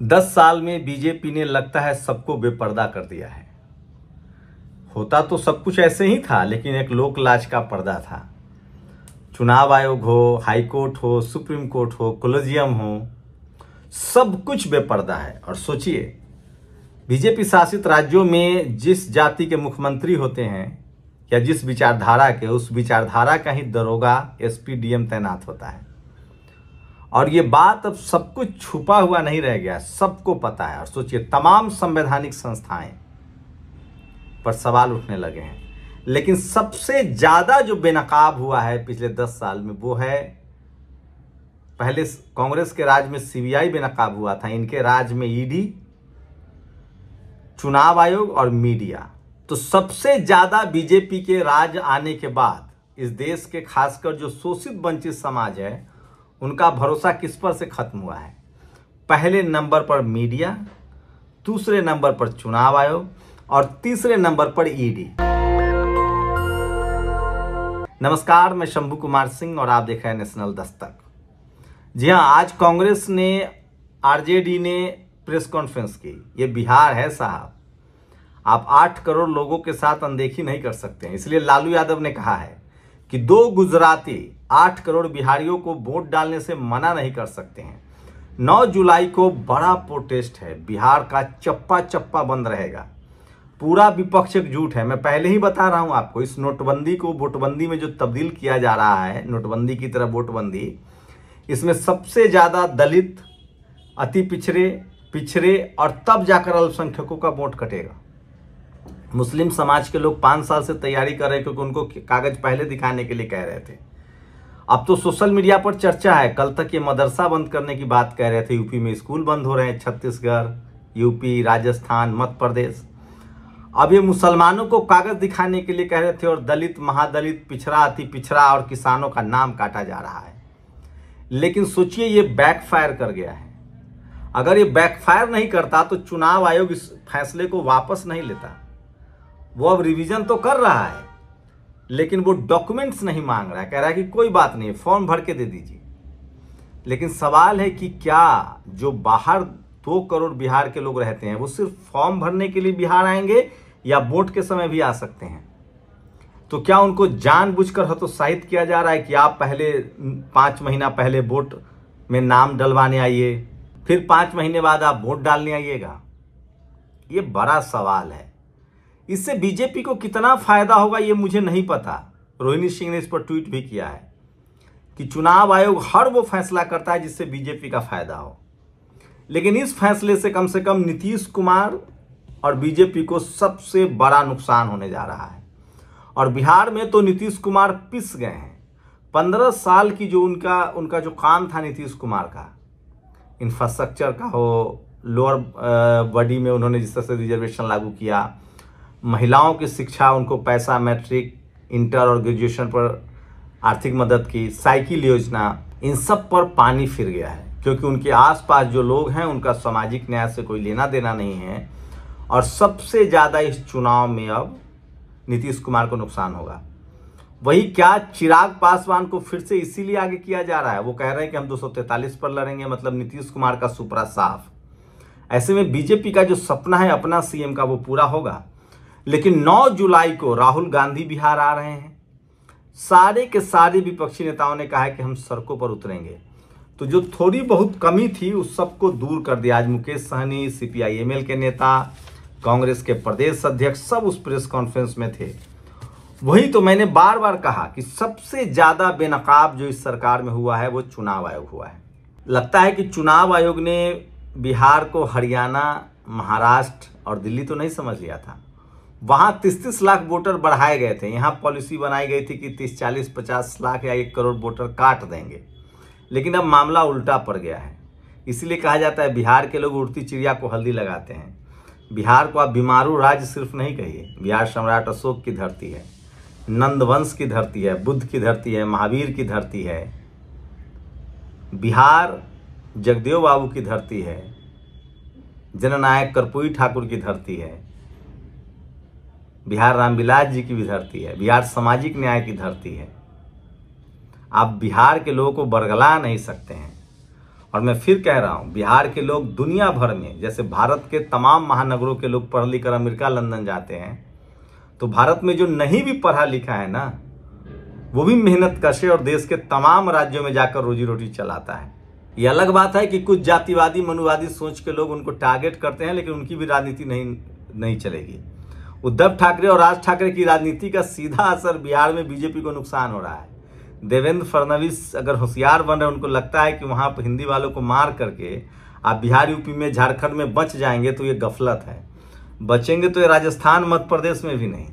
10 साल में बीजेपी ने लगता है सबको बेपर्दा कर दिया है। होता तो सब कुछ ऐसे ही था, लेकिन एक लोक लाज का पर्दा था। चुनाव आयोग हो, हाई कोर्ट हो, सुप्रीम कोर्ट हो, कोलेजियम हो, सब कुछ बेपर्दा है। और सोचिए, बीजेपी शासित राज्यों में जिस जाति के मुख्यमंत्री होते हैं या जिस विचारधारा के, उस विचारधारा का ही दरोगा, एसपी, डीएम तैनात होता है। और ये बात अब सब कुछ छुपा हुआ नहीं रह गया, सबको पता है। और सोचिए, तमाम संवैधानिक संस्थाएं पर सवाल उठने लगे हैं। लेकिन सबसे ज्यादा जो बेनकाब हुआ है पिछले 10 साल में, वो है, पहले कांग्रेस के राज में सीबीआई बेनकाब हुआ था, इनके राज में ईडी, चुनाव आयोग और मीडिया। तो सबसे ज्यादा बीजेपी के राज आने के बाद इस देश के खासकर जो शोषित वंचित समाज है, उनका भरोसा किस पर से खत्म हुआ है? पहले नंबर पर मीडिया, दूसरे नंबर पर चुनाव आयोग और तीसरे नंबर पर ईडी। नमस्कार, मैं शंभू कुमार सिंह और आप देख रहे हैं नेशनल दस्तक। जी हां, आज कांग्रेस ने, आरजेडी ने प्रेस कॉन्फ्रेंस की। ये बिहार है साहब, आप 8 करोड़ लोगों के साथ अनदेखी नहीं कर सकते हैं। इसलिए लालू यादव ने कहा है कि 2 गुजराती 8 करोड़ बिहारियों को वोट डालने से मना नहीं कर सकते हैं। 9 जुलाई को बड़ा प्रोटेस्ट है, बिहार का चप्पा चप्पा बंद रहेगा। पूरा विपक्ष एकजुट है। मैं पहले ही बता रहा हूं आपको, इस नोटबंदी को वोटबंदी में जो तब्दील किया जा रहा है, नोटबंदी की तरह वोटबंदी, इसमें सबसे ज्यादा दलित, अति पिछड़े और तब जाकर अल्पसंख्यकों का वोट कटेगा। मुस्लिम समाज के लोग 5 साल से तैयारी कर रहे हैं, क्योंकि उनको कागज पहले दिखाने के लिए कह रहे थे। अब तो सोशल मीडिया पर चर्चा है, कल तक ये मदरसा बंद करने की बात कह रहे थे। यूपी में स्कूल बंद हो रहे हैं, छत्तीसगढ़, यूपी, राजस्थान, मध्य प्रदेश। अब ये मुसलमानों को कागज दिखाने के लिए कह रहे थे, और दलित, महादलित, पिछड़ा, अति पिछड़ा और किसानों का नाम काटा जा रहा है। लेकिन सोचिए, ये बैकफायर कर गया है। अगर ये बैकफायर नहीं करता तो चुनाव आयोग इस फैसले को वापस नहीं लेता। वो अब रिवीजन तो कर रहा है, लेकिन वो डॉक्यूमेंट्स नहीं मांग रहा है। कह रहा है कि कोई बात नहीं, फॉर्म भर के दे दीजिए। लेकिन सवाल है कि क्या जो बाहर 2 करोड़ बिहार के लोग रहते हैं, वो सिर्फ फॉर्म भरने के लिए बिहार आएंगे या वोट के समय भी आ सकते हैं? तो क्या उनको जानबूझकर हतोत्साहित किया जा रहा है कि आप पहले 5 महीना पहले वोट में नाम डलवाने आइए, फिर 5 महीने बाद आप वोट डालने आइएगा? ये बड़ा सवाल है। इससे बीजेपी को कितना फायदा होगा ये मुझे नहीं पता। रोहिणी सिंह ने इस पर ट्वीट भी किया है कि चुनाव आयोग हर वो फैसला करता है जिससे बीजेपी का फायदा हो, लेकिन इस फैसले से कम नीतीश कुमार और बीजेपी को सबसे बड़ा नुकसान होने जा रहा है। और बिहार में तो नीतीश कुमार पिस गए हैं। 15 साल की जो उनका जो काम था नीतीश कुमार का, इंफ्रास्ट्रक्चर का हो, लोअर बॉडी में उन्होंने जिस तरह से रिजर्वेशन लागू किया, महिलाओं की शिक्षा, उनको पैसा, मैट्रिक, इंटर और ग्रेजुएशन पर आर्थिक मदद की, साइकिल योजना, इन सब पर पानी फिर गया है। क्योंकि उनके आसपास जो लोग हैं, उनका सामाजिक न्याय से कोई लेना देना नहीं है। और सबसे ज़्यादा इस चुनाव में अब नीतीश कुमार को नुकसान होगा। वही क्या, चिराग पासवान को फिर से इसीलिए आगे किया जा रहा है। वो कह रहे हैं कि हम 243 पर लड़ेंगे, मतलब नीतीश कुमार का सुपरा साफ। ऐसे में बीजेपी का जो सपना है अपना सीएम का, वो पूरा होगा। लेकिन 9 जुलाई को राहुल गांधी बिहार आ रहे हैं। सारे के सारे विपक्षी नेताओं ने कहा है कि हम सड़कों पर उतरेंगे। तो जो थोड़ी बहुत कमी थी, उस सबको दूर कर दिया। आज मुकेश सहनी, सीपीआई-एमएल के नेता, कांग्रेस के प्रदेश अध्यक्ष, सब उस प्रेस कॉन्फ्रेंस में थे। वही तो मैंने बार बार कहा कि सबसे ज्यादा बेनकाब जो इस सरकार में हुआ है, वो चुनाव आयोग हुआ है। लगता है कि चुनाव आयोग ने बिहार को हरियाणा, महाराष्ट्र और दिल्ली तो नहीं समझ लिया था। वहां 33 लाख वोटर बढ़ाए गए थे। यहाँ पॉलिसी बनाई गई थी कि 30, 40, 50 लाख या 1 करोड़ वोटर काट देंगे। लेकिन अब मामला उल्टा पड़ गया है। इसीलिए कहा जाता है बिहार के लोग उड़ती चिड़िया को हल्दी लगाते हैं। बिहार को आप बीमारू राज्य सिर्फ नहीं कहिए। बिहार सम्राट अशोक की धरती है, नंदवंश की धरती है, बुद्ध की धरती है, महावीर की धरती है। बिहार जगदेव बाबू की धरती है, जननायक कर्पूरी ठाकुर की धरती है। बिहार रामविलास जी की भी धरती है। बिहार सामाजिक न्याय की धरती है। आप बिहार के लोगों को बरगला नहीं सकते हैं। और मैं फिर कह रहा हूं, बिहार के लोग दुनिया भर में, जैसे भारत के तमाम महानगरों के लोग पढ़ लिख कर अमेरिका लंदन जाते हैं, तो भारत में जो नहीं भी पढ़ा लिखा है ना, वो भी मेहनत कशे और देश के तमाम राज्यों में जाकर रोजी रोटी चलाता है। ये अलग बात है कि कुछ जातिवादी मनुवादी सोच के लोग उनको टारगेट करते हैं, लेकिन उनकी भी राजनीति नहीं चलेगी। उद्धव ठाकरे और राज ठाकरे की राजनीति का सीधा असर बिहार में बीजेपी को नुकसान हो रहा है। देवेंद्र फडणवीस अगर होशियार बन रहे, उनको लगता है कि वहां पर हिंदी वालों को मार करके आप बिहार यूपी में झारखंड में बच जाएंगे, तो ये गफलत है। बचेंगे तो ये राजस्थान मध्य प्रदेश में भी नहीं।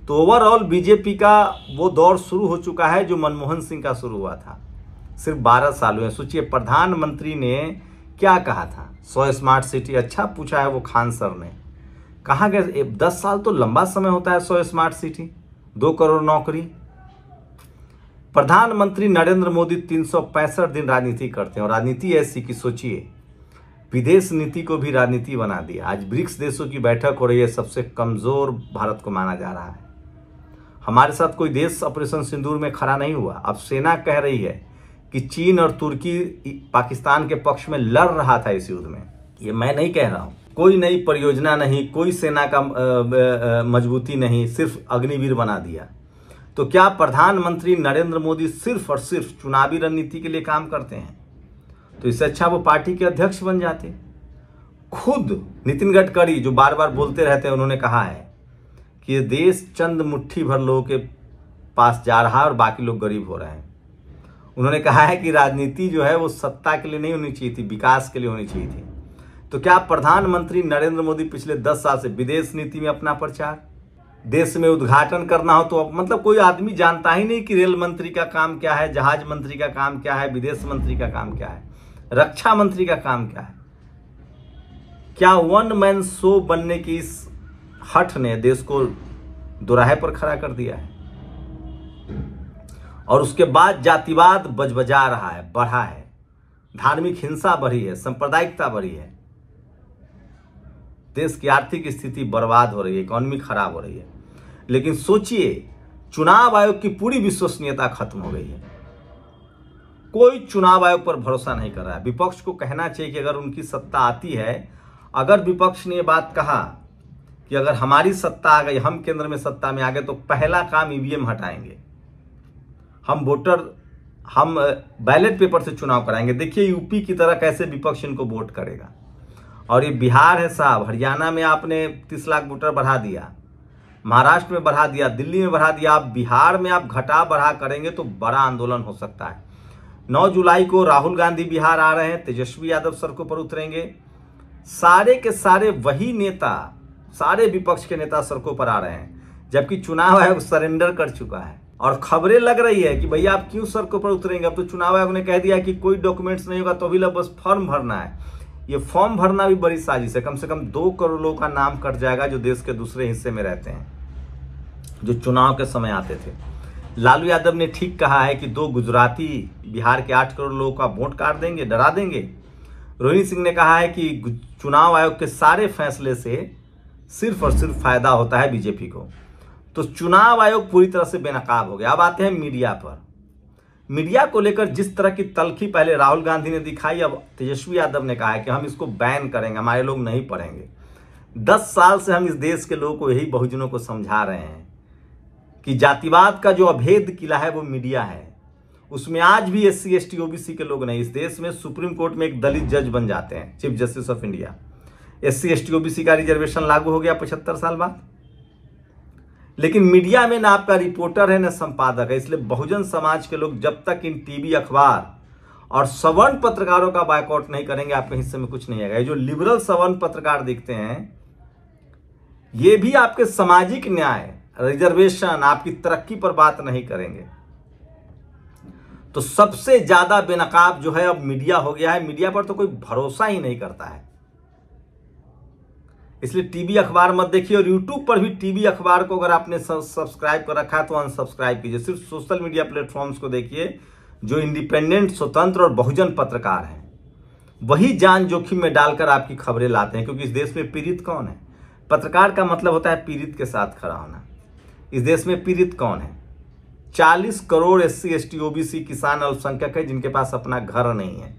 तो ओवरऑल बीजेपी का वो दौर शुरू हो चुका है जो मनमोहन सिंह का शुरू हुआ था। सिर्फ 12 साल हुए। सोचिए, प्रधानमंत्री ने क्या कहा था, 100 स्मार्ट सिटी। अच्छा पूछा है वो खान सर ने, कहा गया 10 साल तो लंबा समय होता है, 100 स्मार्ट सिटी, 2 करोड़ नौकरी। प्रधानमंत्री नरेंद्र मोदी 365 दिन राजनीति करते हैं, और राजनीति ऐसी कि सोचिए, विदेश नीति को भी राजनीति बना दिया। आज ब्रिक्स देशों की बैठक हो रही है, सबसे कमजोर भारत को माना जा रहा है। हमारे साथ कोई देश ऑपरेशन सिंदूर में खड़ा नहीं हुआ। अब सेना कह रही है कि चीन और तुर्की पाकिस्तान के पक्ष में लड़ रहा था इस युद्ध में। ये मैं नहीं कह रहा हूं। कोई नई परियोजना नहीं, कोई सेना का मजबूती नहीं, सिर्फ अग्निवीर बना दिया। तो क्या प्रधानमंत्री नरेंद्र मोदी सिर्फ और सिर्फ चुनावी रणनीति के लिए काम करते हैं? तो इससे अच्छा वो पार्टी के अध्यक्ष बन जाते। खुद नितिन गडकरी जो बार बार बोलते रहते हैं, उन्होंने कहा है कि ये देश चंद मुट्ठी भर लोगों के पास जा रहा है और बाकी लोग गरीब हो रहे हैं। उन्होंने कहा है कि राजनीति जो है वो सत्ता के लिए नहीं होनी चाहिए थी, विकास के लिए होनी चाहिए थी। तो क्या प्रधानमंत्री नरेंद्र मोदी पिछले 10 साल से विदेश नीति में अपना प्रचार, देश में उद्घाटन करना हो तो मतलब कोई आदमी जानता ही नहीं कि रेल मंत्री का काम क्या है, जहाज मंत्री का काम क्या है, विदेश मंत्री का काम क्या है, रक्षा मंत्री का काम क्या है। क्या वन मैन शो बनने की इस हठ ने देश को दोराहे पर खड़ा कर दिया है? और उसके बाद जातिवाद बजबजा रहा है, बढ़ा है, धार्मिक हिंसा बढ़ी है, सांप्रदायिकता बढ़ी है, देश की आर्थिक स्थिति बर्बाद हो रही है, इकोनॉमी खराब हो रही है। लेकिन सोचिए, चुनाव आयोग की पूरी विश्वसनीयता खत्म हो गई है। कोई चुनाव आयोग पर भरोसा नहीं कर रहा है। विपक्ष को कहना चाहिए कि अगर उनकी सत्ता आती है, अगर विपक्ष ने ये बात कहा कि अगर हमारी सत्ता आ गई, हम केंद्र में सत्ता में आ गए, तो पहला काम ईवीएम हटाएंगे, हम बैलेट पेपर से चुनाव कराएंगे। देखिए यूपी की तरह कैसे विपक्ष इनको वोट करेगा। और ये बिहार है साहब, हरियाणा में आपने 30 लाख वोटर बढ़ा दिया, महाराष्ट्र में बढ़ा दिया, दिल्ली में बढ़ा दिया। आप बिहार में आप घटा बढ़ा करेंगे तो बड़ा आंदोलन हो सकता है। 9 जुलाई को राहुल गांधी बिहार आ रहे हैं, तेजस्वी यादव सड़कों पर उतरेंगे। सारे के सारे वही नेता, सारे विपक्ष के नेता सड़कों पर आ रहे हैं, जबकि चुनाव आयोग सरेंडर कर चुका है। और खबरें लग रही है कि भैया आप क्यों सड़कों पर उतरेंगे, अब तो चुनाव आयोग ने कह दिया कि कोई डॉक्यूमेंट्स नहीं होगा, तो अभी लग बस फॉर्म भरना है। ये फॉर्म भरना भी बड़ी साजिश है। कम से कम 2 करोड़ लोगों का नाम कट जाएगा जो देश के दूसरे हिस्से में रहते हैं, जो चुनाव के समय आते थे। लालू यादव ने ठीक कहा है कि 2 गुजराती बिहार के 8 करोड़ लोगों का वोट काट देंगे, डरा देंगे। रोहिणी सिंह ने कहा है कि चुनाव आयोग के सारे फैसले से सिर्फ और सिर्फ फायदा होता है बीजेपी को। तो चुनाव आयोग पूरी तरह से बेनकाब हो गया। अब आते हैं मीडिया पर। मीडिया को लेकर जिस तरह की तल्खी पहले राहुल गांधी ने दिखाई, अब तेजस्वी यादव ने कहा है कि हम इसको बैन करेंगे, हमारे लोग नहीं पढ़ेंगे। 10 साल से हम इस देश के लोगों को, यही बहुजनों को समझा रहे हैं कि जातिवाद का जो अभेद किला है वो मीडिया है। उसमें आज भी SC ST OBC के लोग नहीं। इस देश में सुप्रीम कोर्ट में एक दलित जज बन जाते हैं, chief justice of India. SC ST OBC का रिजर्वेशन लागू हो गया 75 साल बाद। लेकिन मीडिया में ना आपका रिपोर्टर है ना संपादक है। इसलिए बहुजन समाज के लोग जब तक इन टीवी, अखबार और सवर्ण पत्रकारों का बायकॉट नहीं करेंगे, आपके हिस्से में कुछ नहीं आएगा। ये जो लिबरल सवर्ण पत्रकार दिखते हैं, ये भी आपके सामाजिक न्याय, रिजर्वेशन, आपकी तरक्की पर बात नहीं करेंगे। तो सबसे ज्यादा बेनकाब जो है अब मीडिया हो गया है। मीडिया पर तो कोई भरोसा ही नहीं करता है। इसलिए टीवी अखबार मत देखिए। और यूट्यूब पर भी टीवी अखबार को अगर आपने सब्सक्राइब कर रखा है तो अनसब्सक्राइब कीजिए। सिर्फ सोशल मीडिया प्लेटफॉर्म्स को देखिए जो इंडिपेंडेंट, स्वतंत्र और बहुजन पत्रकार हैं। वही जान जोखिम में डालकर आपकी खबरें लाते हैं। क्योंकि इस देश में पीड़ित कौन है? पत्रकार का मतलब होता है पीड़ित के साथ खड़ा होना। इस देश में पीड़ित कौन है? 40 करोड़ SC ST OBC किसान अल्पसंख्यक है जिनके पास अपना घर नहीं है।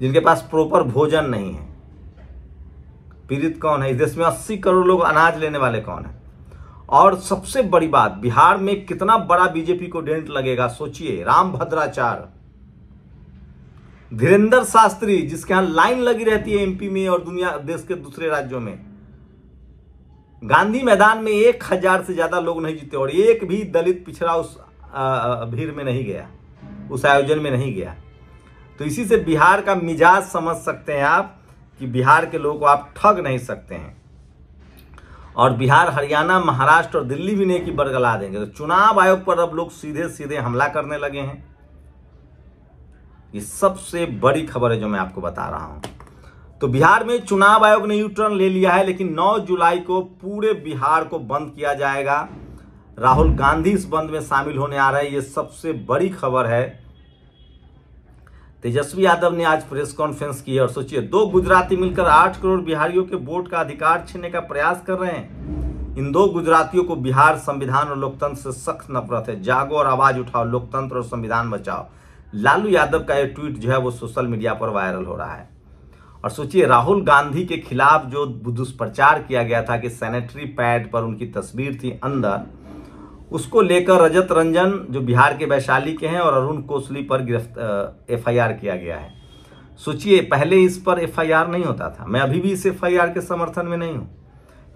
जिनके पास प्रॉपर भोजन नहीं है। पीड़ित कौन है? इस देश में 80 करोड़ लोग अनाज लेने वाले कौन है? और सबसे बड़ी बात, बिहार में कितना बड़ा बीजेपी को डेंट लगेगा सोचिए। रामभद्राचार्य, धीरेंद्र शास्त्री, जिसके यहां लाइन लगी रहती है एमपी में और दुनिया देश के दूसरे राज्यों में, गांधी मैदान में 1000 से ज्यादा लोग नहीं जीते और एक भी दलित पिछड़ा उस भीड़ में नहीं गया, उस आयोजन में नहीं गया। तो इसी से बिहार का मिजाज समझ सकते हैं आप कि बिहार के लोगों को आप ठग नहीं सकते हैं। और बिहार, हरियाणा, महाराष्ट्र और दिल्ली भी नहीं कि बरगला देंगे। तो चुनाव आयोग पर अब लोग सीधे सीधे हमला करने लगे हैं। ये सबसे बड़ी खबर है जो मैं आपको बता रहा हूं। तो बिहार में चुनाव आयोग ने यू टर्न ले लिया है, लेकिन 9 जुलाई को पूरे बिहार को बंद किया जाएगा। राहुल गांधी इस बंद में शामिल होने आ रहे हैं। ये सबसे बड़ी खबर है। तेजस्वी यादव ने आज प्रेस कॉन्फ्रेंस की और सोचिए 2 गुजराती मिलकर 8 करोड़ बिहारियों के वोट का अधिकार छीनने का प्रयास कर रहे हैं। इन 2 गुजरातियों को बिहार संविधान और लोकतंत्र से सख्त नफरत है। जागो और आवाज उठाओ, लोकतंत्र और संविधान बचाओ। लालू यादव का ये ट्वीट जो है वो सोशल मीडिया पर वायरल हो रहा है। और सोचिए राहुल गांधी के खिलाफ जो दुष्प्रचार किया गया था कि सैनिटरी पैड पर उनकी तस्वीर थी अंदर, उसको लेकर रजत रंजन जो बिहार के वैशाली के हैं और अरुण कोसली पर FIR किया गया है। सोचिए पहले इस पर FIR नहीं होता था। मैं अभी भी इस FIR के समर्थन में नहीं हूं।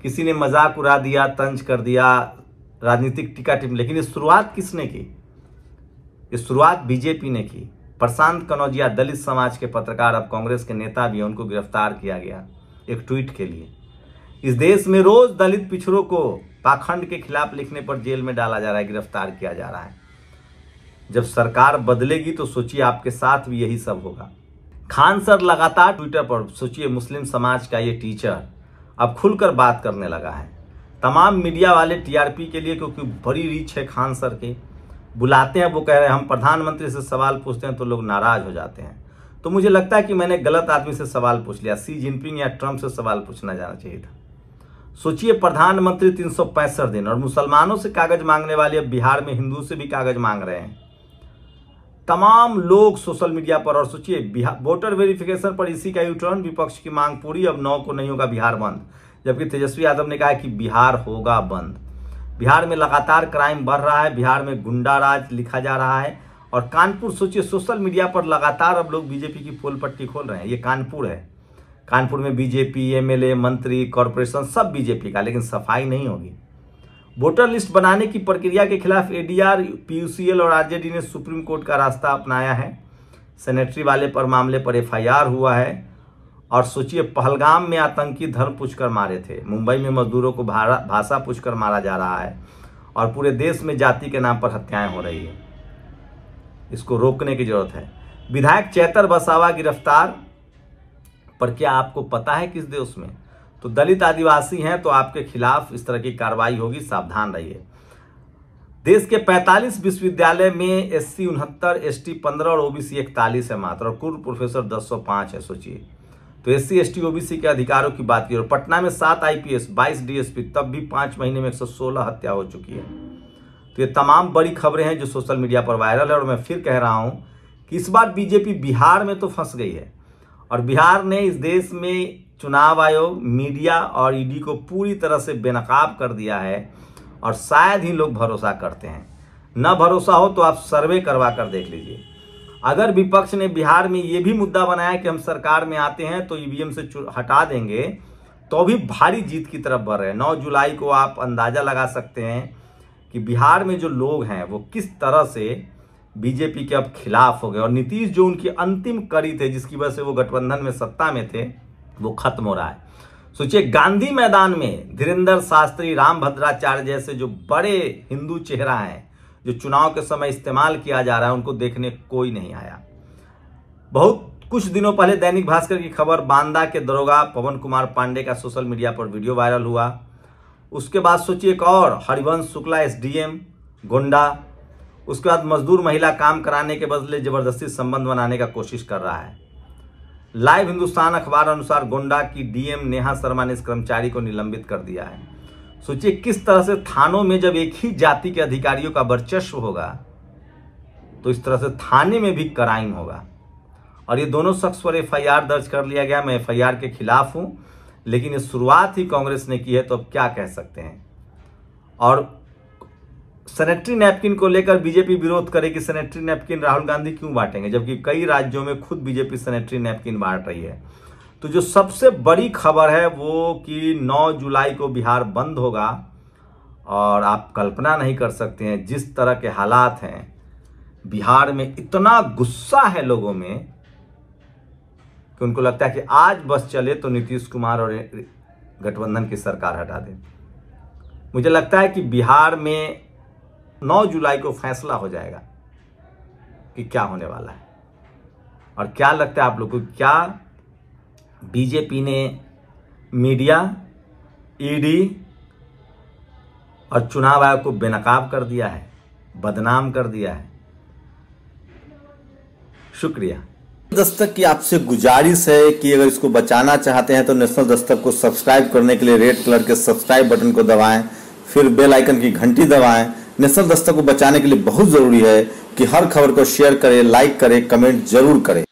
किसी ने मजाक उड़ा दिया, तंज कर दिया, राजनीतिक टीका टिप्पणी, लेकिन इस शुरुआत किसने की? इस शुरुआत बीजेपी ने की। प्रशांत कनौजिया, दलित समाज के पत्रकार, अब कांग्रेस के नेता भी हैं, उनको गिरफ्तार किया गया एक ट्वीट के लिए। इस देश में रोज दलित पिछड़ों को पाखंड के खिलाफ लिखने पर जेल में डाला जा रहा है, गिरफ्तार किया जा रहा है। जब सरकार बदलेगी तो सोचिए आपके साथ भी यही सब होगा। खान सर लगातार ट्विटर पर, सोचिए मुस्लिम समाज का ये टीचर अब खुलकर बात करने लगा है। तमाम मीडिया वाले TRP के लिए, क्योंकि बड़ी रीच है खान सर के, बुलाते हैं, वो कह रहे हैं हम प्रधानमंत्री से सवाल पूछते हैं तो लोग नाराज हो जाते हैं। तो मुझे लगता है कि मैंने गलत आदमी से सवाल पूछ लिया। शी जिनपिंग या ट्रंप से सवाल पूछना जाना चाहिए था। सोचिए प्रधानमंत्री 365 दिन और मुसलमानों से कागज मांगने वाले अब बिहार में हिंदू से भी कागज मांग रहे हैं। तमाम लोग सोशल मीडिया पर। और सोचिए वोटर वेरिफिकेशन पर इसी का यूटर्न, विपक्ष की मांग पूरी, अब 9 को नहीं होगा बिहार बंद। जबकि तेजस्वी यादव ने कहा कि बिहार होगा बंद। बिहार में लगातार क्राइम बढ़ रहा है, बिहार में गुंडा राज लिखा जा रहा है। और कानपुर, सोचिए सोशल मीडिया पर लगातार अब लोग बीजेपी की पोल पट्टी खोल रहे हैं। ये कानपुर है, कानपुर में बीजेपी, MLA, मंत्री, कॉरपोरेशन सब बीजेपी का, लेकिन सफाई नहीं होगी। वोटर लिस्ट बनाने की प्रक्रिया के खिलाफ ADR, PUCL और RJD ने सुप्रीम कोर्ट का रास्ता अपनाया है। सैनिटरी वाले पर मामले पर FIR हुआ है। और सोचिए पहलगाम में आतंकी धर्म पूछकर मारे थे, मुंबई में मजदूरों को भाषा पूछकर मारा जा रहा है और पूरे देश में जाति के नाम पर हत्याएं हो रही है। इसको रोकने की जरूरत है। विधायक चैतर वसावा गिरफ्तार, पर क्या आपको पता है किस देश में? तो दलित आदिवासी हैं तो आपके खिलाफ इस तरह की कार्रवाई होगी, सावधान रहिए। देश के 45 विश्वविद्यालय में SC 69, ST 15 और OBC 41 है मात्र, और कुल प्रोफेसर 1005 है। सोचिए तो SC ST OBC के अधिकारों की बात की। और पटना में 7 IPS, 22 DSP, तब भी 5 महीने में 116 हत्या हो चुकी है। तो ये तमाम बड़ी खबरें हैं जो सोशल मीडिया पर वायरल है। और मैं फिर कह रहा हूं कि इस बार बीजेपी बिहार में तो फंस गई है और बिहार ने इस देश में चुनाव आयोग, मीडिया और ED को पूरी तरह से बेनकाब कर दिया है। और शायद ही लोग भरोसा करते हैं। न भरोसा हो तो आप सर्वे करवा कर देख लीजिए। अगर विपक्ष ने बिहार में ये भी मुद्दा बनाया कि हम सरकार में आते हैं तो EVM से हटा देंगे, तो भी भारी जीत की तरफ बढ़ रहे हैं। 9 जुलाई को आप अंदाजा लगा सकते हैं कि बिहार में जो लोग हैं वो किस तरह से बीजेपी के अब खिलाफ हो गए। और नीतीश जो उनकी अंतिम कड़ी थे, जिसकी वजह से वो गठबंधन में सत्ता में थे, वो खत्म हो रहा है। सोचिए गांधी मैदान में धीरेंद्र शास्त्री, रामभद्राचार्य जैसे जो बड़े हिंदू चेहरा हैं जो चुनाव के समय इस्तेमाल किया जा रहा है, उनको देखने कोई नहीं आया। बहुत कुछ दिनों पहले दैनिक भास्कर की खबर, बांदा के दरोगा पवन कुमार पांडे का सोशल मीडिया पर वीडियो वायरल हुआ। उसके बाद सोचिए एक और, हरिवंश शुक्ला SDM गोंडा। उसके बाद मजदूर महिला काम कराने के बदले जबरदस्ती संबंध बनाने का कोशिश कर रहा है। लाइव हिंदुस्तान अखबार अनुसार गोंडा की DM नेहा शर्मा ने इस कर्मचारी को निलंबित कर दिया है। सोचिए किस तरह से थानों में जब एक ही जाति के अधिकारियों का वर्चस्व होगा तो इस तरह से थाने में भी क्राइम होगा। और ये दोनों शख्स पर FIR दर्ज कर लिया गया। मैं FIR के खिलाफ हूं, लेकिन ये शुरुआत ही कांग्रेस ने की है, तो अब क्या कह सकते हैं। और सैनिटरी नैपकिन को लेकर बीजेपी विरोध करे कि सैनिटरी नैपकिन राहुल गांधी क्यों बांटेंगे, जबकि कई राज्यों में खुद बीजेपी सैनिटरी नैपकिन बांट रही है। तो जो सबसे बड़ी खबर है वो कि 9 जुलाई को बिहार बंद होगा, और आप कल्पना नहीं कर सकते हैं जिस तरह के हालात हैं बिहार में। इतना गुस्सा है लोगों में कि उनको लगता है कि आज बस चले तो नीतीश कुमार और गठबंधन की सरकार हटा दे। मुझे लगता है कि बिहार में 9 जुलाई को फैसला हो जाएगा कि क्या होने वाला है। और क्या लगता है आप लोग को, क्या बीजेपी ने मीडिया, ईडी और चुनाव आयोग को बेनकाब कर दिया है, बदनाम कर दिया है? शुक्रिया। दस्तक की आपसे गुजारिश है कि अगर इसको बचाना चाहते हैं तो नेशनल दस्तक को सब्सक्राइब करने के लिए रेड कलर के सब्सक्राइब बटन को दबाएं, फिर बेल आइकन की घंटी दबाएं। नेशनल दस्तक को बचाने के लिए बहुत जरूरी है कि हर खबर को शेयर करें, लाइक करें, कमेंट जरूर करें।